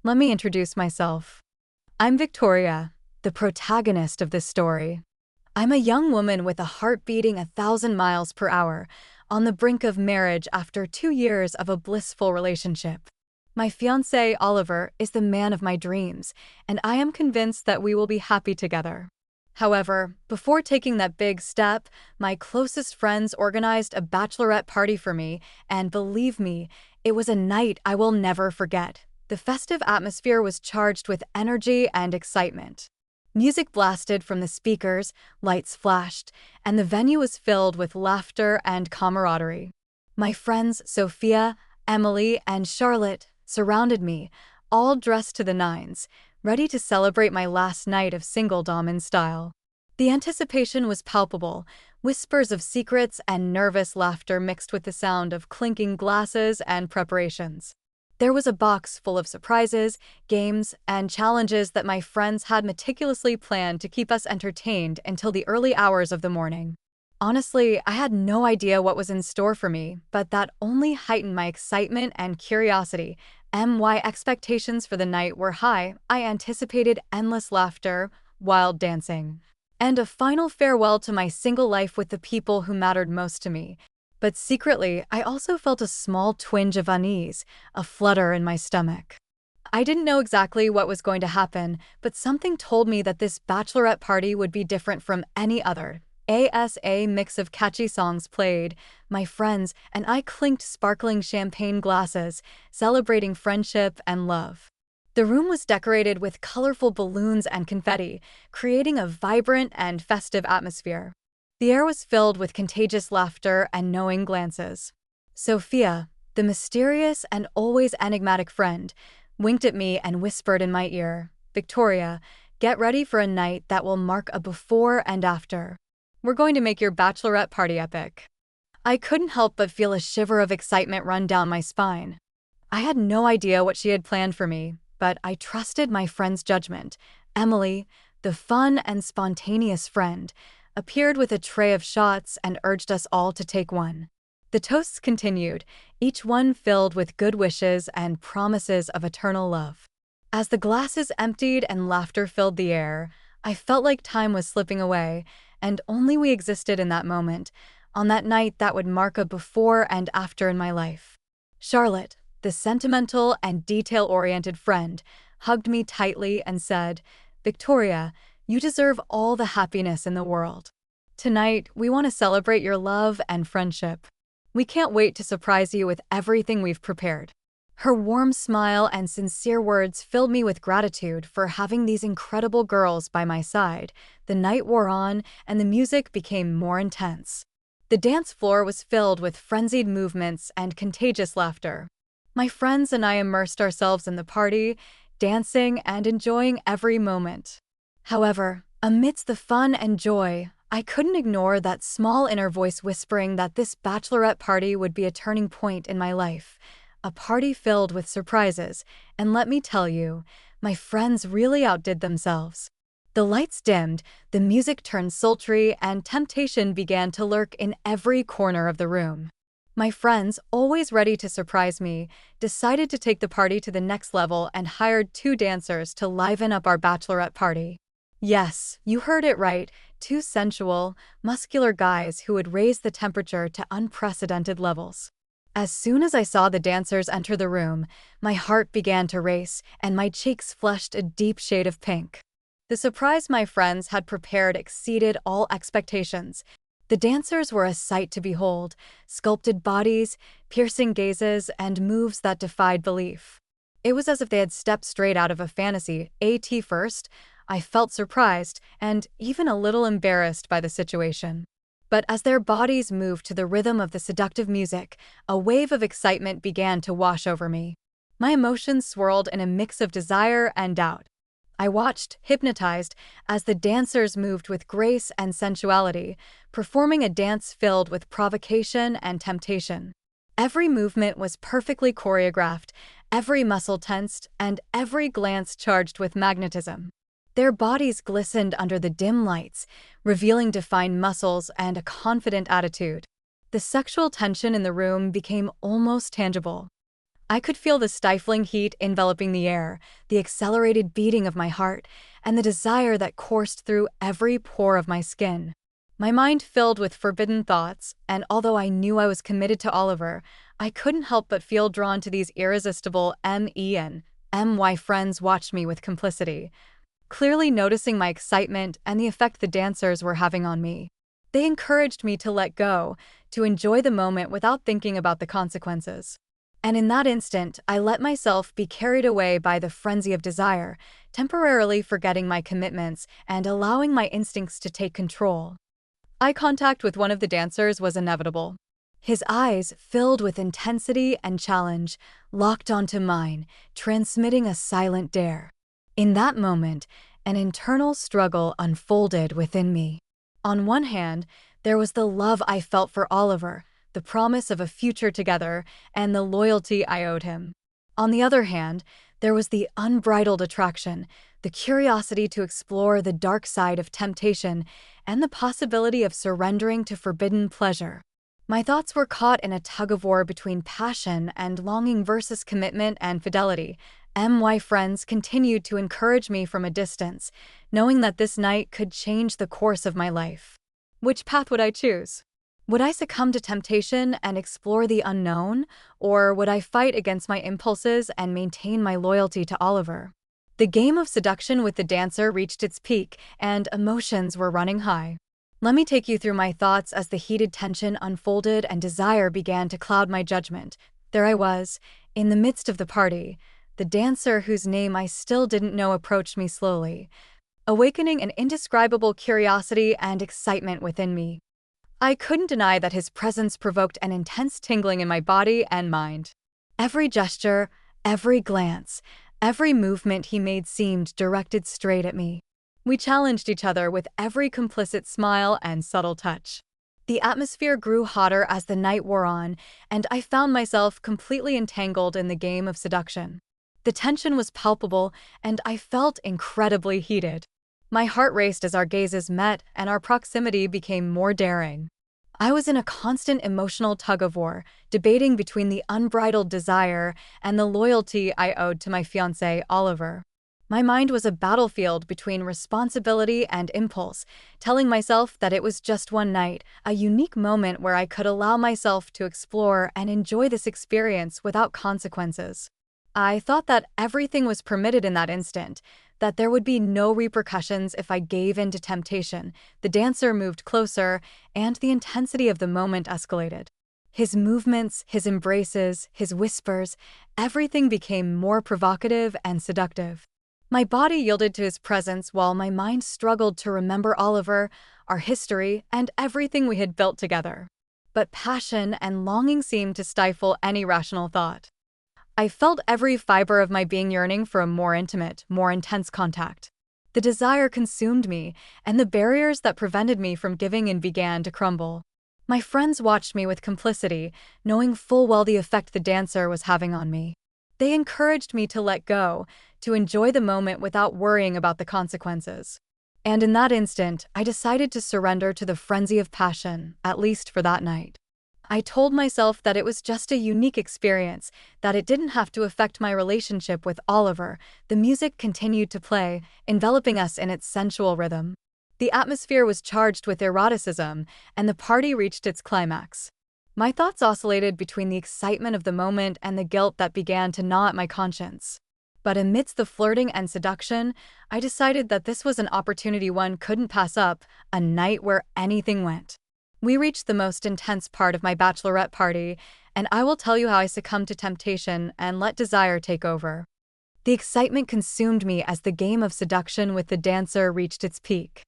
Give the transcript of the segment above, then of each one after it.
Let me introduce myself. I'm Victoria, the protagonist of this story. I'm a young woman with a heart beating 1,000 miles per hour, on the brink of marriage after 2 years of a blissful relationship. My fiancé, Oliver, is the man of my dreams, and I am convinced that we will be happy together. However, before taking that big step, my closest friends organized a bachelorette party for me, and believe me, it was a night I will never forget. The festive atmosphere was charged with energy and excitement. Music blasted from the speakers, lights flashed, and the venue was filled with laughter and camaraderie. My friends Sophia, Emily, and Charlotte surrounded me, all dressed to the nines, ready to celebrate my last night of single-dom in style. The anticipation was palpable, whispers of secrets and nervous laughter mixed with the sound of clinking glasses and preparations. There was a box full of surprises, games, and challenges that my friends had meticulously planned to keep us entertained until the early hours of the morning. Honestly, I had no idea what was in store for me, but that only heightened my excitement and curiosity. My expectations for the night were high. I anticipated endless laughter, wild dancing, and a final farewell to my single life with the people who mattered most to me. But secretly, I also felt a small twinge of unease, a flutter in my stomach. I didn't know exactly what was going to happen, but something told me that this bachelorette party would be different from any other. A mix of catchy songs played, my friends and I clinked sparkling champagne glasses, celebrating friendship and love. The room was decorated with colorful balloons and confetti, creating a vibrant and festive atmosphere. The air was filled with contagious laughter and knowing glances. Sophia, the mysterious and always enigmatic friend, winked at me and whispered in my ear, "Victoria, get ready for a night that will mark a before and after. We're going to make your bachelorette party epic." I couldn't help but feel a shiver of excitement run down my spine. I had no idea what she had planned for me, but I trusted my friend's judgment. Emily, the fun and spontaneous friend, appeared with a tray of shots and urged us all to take one. The toasts continued, each one filled with good wishes and promises of eternal love. As the glasses emptied and laughter filled the air, I felt like time was slipping away, and only we existed in that moment, on that night that would mark a before and after in my life. Charlotte, the sentimental and detail-oriented friend, hugged me tightly and said, "Victoria, you deserve all the happiness in the world. Tonight, we want to celebrate your love and friendship. We can't wait to surprise you with everything we've prepared." Her warm smile and sincere words filled me with gratitude for having these incredible girls by my side. The night wore on, and the music became more intense. The dance floor was filled with frenzied movements and contagious laughter. My friends and I immersed ourselves in the party, dancing and enjoying every moment. However, amidst the fun and joy, I couldn't ignore that small inner voice whispering that this bachelorette party would be a turning point in my life. A party filled with surprises, and let me tell you, my friends really outdid themselves. The lights dimmed, the music turned sultry, and temptation began to lurk in every corner of the room. My friends, always ready to surprise me, decided to take the party to the next level and hired 2 dancers to liven up our bachelorette party. Yes, you heard it right, 2 sensual, muscular guys who would raise the temperature to unprecedented levels. As soon as I saw the dancers enter the room, my heart began to race and my cheeks flushed a deep shade of pink. The surprise my friends had prepared exceeded all expectations. The dancers were a sight to behold, sculpted bodies, piercing gazes, and moves that defied belief. It was as if they had stepped straight out of a fantasy. At first, I felt surprised and even a little embarrassed by the situation. But as their bodies moved to the rhythm of the seductive music, a wave of excitement began to wash over me. My emotions swirled in a mix of desire and doubt. I watched, hypnotized, as the dancers moved with grace and sensuality, performing a dance filled with provocation and temptation. Every movement was perfectly choreographed, every muscle tensed, and every glance charged with magnetism. Their bodies glistened under the dim lights, revealing defined muscles and a confident attitude. The sexual tension in the room became almost tangible. I could feel the stifling heat enveloping the air, the accelerated beating of my heart, and the desire that coursed through every pore of my skin. My mind filled with forbidden thoughts, and although I knew I was committed to Oliver, I couldn't help but feel drawn to these irresistible M.Y. friends watched me with complicity, clearly noticing my excitement and the effect the dancers were having on me. They encouraged me to let go, to enjoy the moment without thinking about the consequences. And in that instant, I let myself be carried away by the frenzy of desire, temporarily forgetting my commitments and allowing my instincts to take control. Eye contact with one of the dancers was inevitable. His eyes, filled with intensity and challenge, locked onto mine, transmitting a silent dare. In that moment, an internal struggle unfolded within me. On one hand, there was the love I felt for Oliver, the promise of a future together, and the loyalty I owed him. On the other hand, there was the unbridled attraction, the curiosity to explore the dark side of temptation, and the possibility of surrendering to forbidden pleasure. My thoughts were caught in a tug-of-war between passion and longing versus commitment and fidelity. My friends continued to encourage me from a distance, knowing that this night could change the course of my life. Which path would I choose? Would I succumb to temptation and explore the unknown, or would I fight against my impulses and maintain my loyalty to Oliver? The game of seduction with the dancer reached its peak, and emotions were running high. Let me take you through my thoughts as the heated tension unfolded and desire began to cloud my judgment. There I was, in the midst of the party. The dancer whose name I still didn't know approached me slowly, awakening an indescribable curiosity and excitement within me. I couldn't deny that his presence provoked an intense tingling in my body and mind. Every gesture, every glance, every movement he made seemed directed straight at me. We challenged each other with every complicit smile and subtle touch. The atmosphere grew hotter as the night wore on, and I found myself completely entangled in the game of seduction. The tension was palpable, and I felt incredibly heated. My heart raced as our gazes met, and our proximity became more daring. I was in a constant emotional tug-of-war, debating between the unbridled desire and the loyalty I owed to my fiancé, Oliver. My mind was a battlefield between responsibility and impulse, telling myself that it was just one night, a unique moment where I could allow myself to explore and enjoy this experience without consequences. I thought that everything was permitted in that instant, that there would be no repercussions if I gave in to temptation. The dancer moved closer, and the intensity of the moment escalated. His movements, his embraces, his whispers, everything became more provocative and seductive. My body yielded to his presence while my mind struggled to remember Oliver, our history, and everything we had built together. But passion and longing seemed to stifle any rational thought. I felt every fiber of my being yearning for a more intimate, more intense contact. The desire consumed me, and the barriers that prevented me from giving in began to crumble. My friends watched me with complicity, knowing full well the effect the dancer was having on me. They encouraged me to let go, to enjoy the moment without worrying about the consequences. And in that instant, I decided to surrender to the frenzy of passion, at least for that night. I told myself that it was just a unique experience, that it didn't have to affect my relationship with Oliver. The music continued to play, enveloping us in its sensual rhythm. The atmosphere was charged with eroticism, and the party reached its climax. My thoughts oscillated between the excitement of the moment and the guilt that began to gnaw at my conscience. But amidst the flirting and seduction, I decided that this was an opportunity one couldn't pass up, a night where anything went. We reached the most intense part of my bachelorette party, and I will tell you how I succumbed to temptation and let desire take over. The excitement consumed me as the game of seduction with the dancer reached its peak.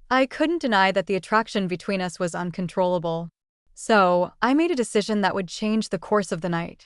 I couldn't deny that the attraction between us was uncontrollable. So, I made a decision that would change the course of the night.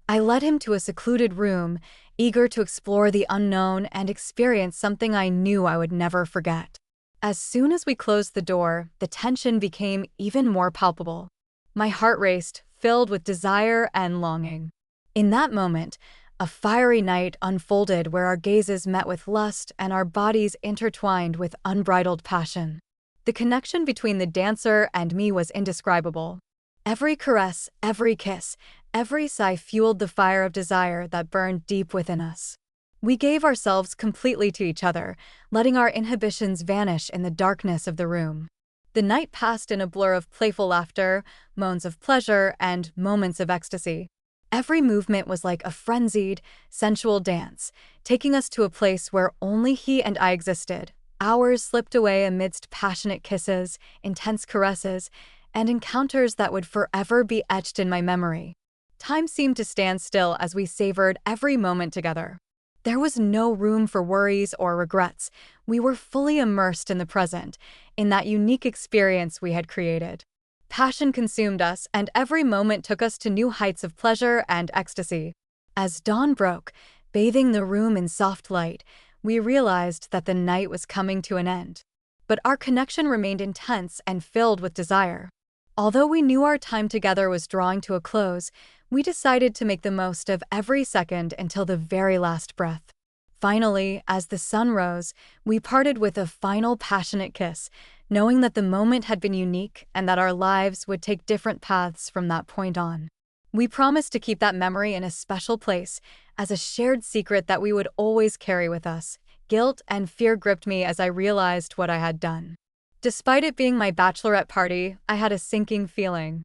I led him to a secluded room, eager to explore the unknown and experience something I knew I would never forget. As soon as we closed the door, the tension became even more palpable. My heart raced, filled with desire and longing. In that moment, a fiery night unfolded where our gazes met with lust and our bodies intertwined with unbridled passion. The connection between the dancer and me was indescribable. Every caress, every kiss, every sigh fueled the fire of desire that burned deep within us. We gave ourselves completely to each other, letting our inhibitions vanish in the darkness of the room. The night passed in a blur of playful laughter, moans of pleasure, and moments of ecstasy. Every movement was like a frenzied, sensual dance, taking us to a place where only he and I existed. Hours slipped away amidst passionate kisses, intense caresses, and encounters that would forever be etched in my memory. Time seemed to stand still as we savored every moment together. There was no room for worries or regrets. We were fully immersed in the present, in that unique experience we had created. Passion consumed us, and every moment took us to new heights of pleasure and ecstasy. As dawn broke, bathing the room in soft light, we realized that the night was coming to an end. But our connection remained intense and filled with desire. Although we knew our time together was drawing to a close, we decided to make the most of every second until the very last breath. Finally, as the sun rose, we parted with a final passionate kiss, knowing that the moment had been unique and that our lives would take different paths from that point on. We promised to keep that memory in a special place, as a shared secret that we would always carry with us. Guilt and fear gripped me as I realized what I had done. Despite it being my bachelorette party, I had a sinking feeling.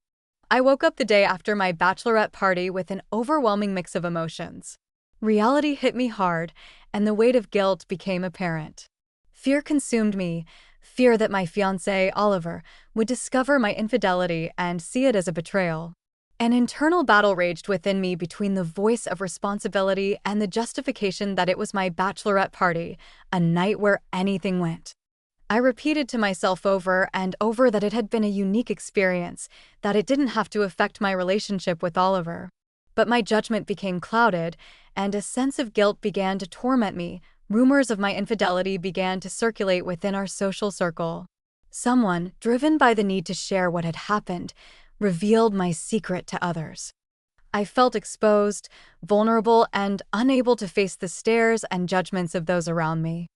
I woke up the day after my bachelorette party with an overwhelming mix of emotions. Reality hit me hard, and the weight of guilt became apparent. Fear consumed me, fear that my fiancé, Oliver, would discover my infidelity and see it as a betrayal. An internal battle raged within me between the voice of responsibility and the justification that it was my bachelorette party, a night where anything went. I repeated to myself over and over that it had been a unique experience, that it didn't have to affect my relationship with Oliver. But my judgment became clouded, and a sense of guilt began to torment me. Rumors of my infidelity began to circulate within our social circle. Someone, driven by the need to share what had happened, revealed my secret to others. I felt exposed, vulnerable, and unable to face the stares and judgments of those around me.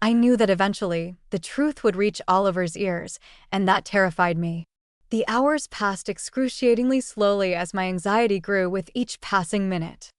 I knew that eventually, the truth would reach Oliver's ears, and that terrified me. The hours passed excruciatingly slowly as my anxiety grew with each passing minute.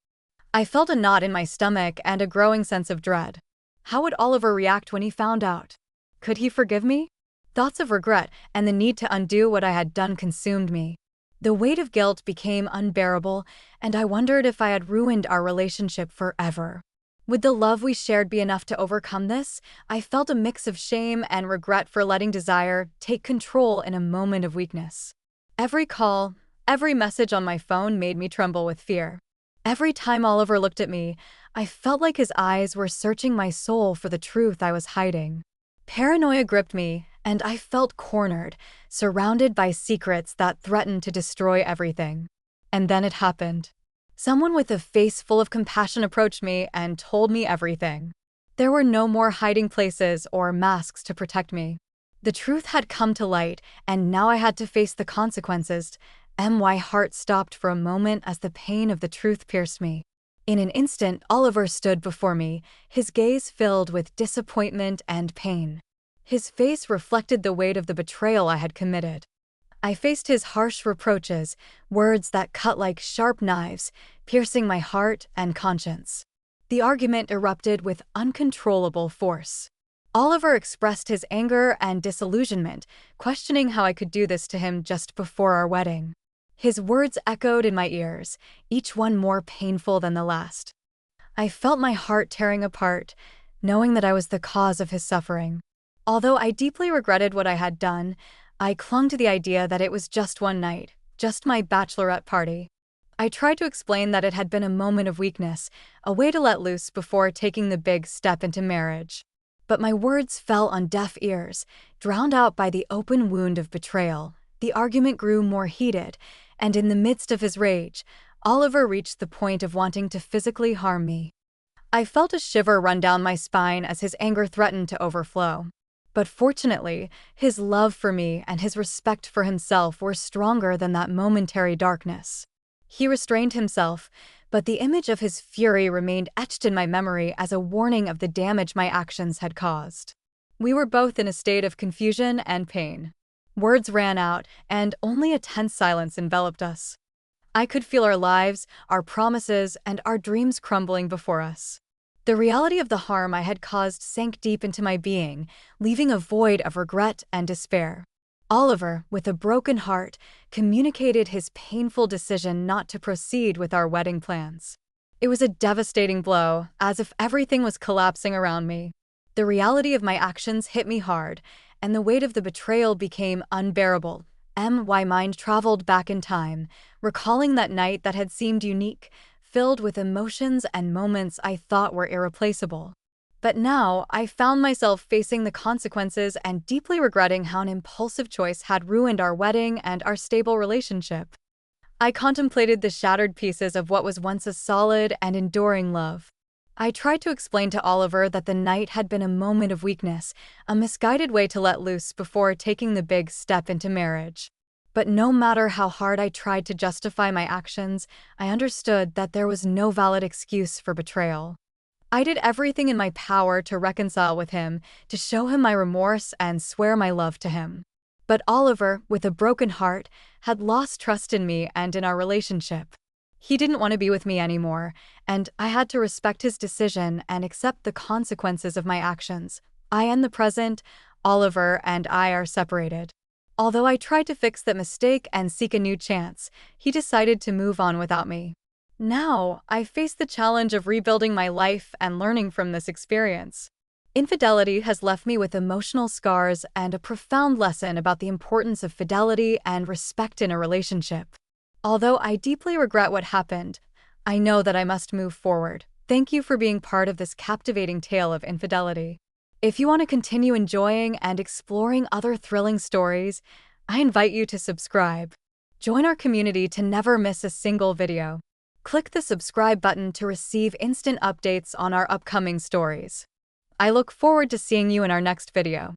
I felt a knot in my stomach and a growing sense of dread. How would Oliver react when he found out? Could he forgive me? Thoughts of regret and the need to undo what I had done consumed me. The weight of guilt became unbearable, and I wondered if I had ruined our relationship forever. Would the love we shared be enough to overcome this? I felt a mix of shame and regret for letting desire take control in a moment of weakness. Every call, every message on my phone made me tremble with fear. Every time Oliver looked at me, I felt like his eyes were searching my soul for the truth I was hiding. Paranoia gripped me, and I felt cornered, surrounded by secrets that threatened to destroy everything. And then it happened. Someone with a face full of compassion approached me and told me everything. There were no more hiding places or masks to protect me. The truth had come to light, and now I had to face the consequences. My heart stopped for a moment as the pain of the truth pierced me. In an instant, Oliver stood before me, his gaze filled with disappointment and pain. His face reflected the weight of the betrayal I had committed. I faced his harsh reproaches, words that cut like sharp knives, piercing my heart and conscience. The argument erupted with uncontrollable force. Oliver expressed his anger and disillusionment, questioning how I could do this to him just before our wedding. His words echoed in my ears, each one more painful than the last. I felt my heart tearing apart, knowing that I was the cause of his suffering. Although I deeply regretted what I had done, I clung to the idea that it was just one night, just my bachelorette party. I tried to explain that it had been a moment of weakness, a way to let loose before taking the big step into marriage. But my words fell on deaf ears, drowned out by the open wound of betrayal. The argument grew more heated, and in the midst of his rage, Oliver reached the point of wanting to physically harm me. I felt a shiver run down my spine as his anger threatened to overflow. But fortunately, his love for me and his respect for himself were stronger than that momentary darkness. He restrained himself, but the image of his fury remained etched in my memory as a warning of the damage my actions had caused. We were both in a state of confusion and pain. Words ran out, and only a tense silence enveloped us. I could feel our lives, our promises, and our dreams crumbling before us. The reality of the harm I had caused sank deep into my being, leaving a void of regret and despair. Oliver, with a broken heart, communicated his painful decision not to proceed with our wedding plans. It was a devastating blow, as if everything was collapsing around me. The reality of my actions hit me hard, and the weight of the betrayal became unbearable. My mind traveled back in time, recalling that night that had seemed unique, filled with emotions and moments I thought were irreplaceable. But now, I found myself facing the consequences and deeply regretting how an impulsive choice had ruined our wedding and our stable relationship. I contemplated the shattered pieces of what was once a solid and enduring love. I tried to explain to Oliver that the night had been a moment of weakness, a misguided way to let loose before taking the big step into marriage. But no matter how hard I tried to justify my actions, I understood that there was no valid excuse for betrayal. I did everything in my power to reconcile with him, to show him my remorse and swear my love to him. But Oliver, with a broken heart, had lost trust in me and in our relationship. He didn't want to be with me anymore, and I had to respect his decision and accept the consequences of my actions. I am the present, Oliver and I are separated. Although I tried to fix that mistake and seek a new chance, he decided to move on without me. Now, I face the challenge of rebuilding my life and learning from this experience. Infidelity has left me with emotional scars and a profound lesson about the importance of fidelity and respect in a relationship. Although I deeply regret what happened, I know that I must move forward. Thank you for being part of this captivating tale of infidelity. If you want to continue enjoying and exploring other thrilling stories, I invite you to subscribe. Join our community to never miss a single video. Click the subscribe button to receive instant updates on our upcoming stories. I look forward to seeing you in our next video.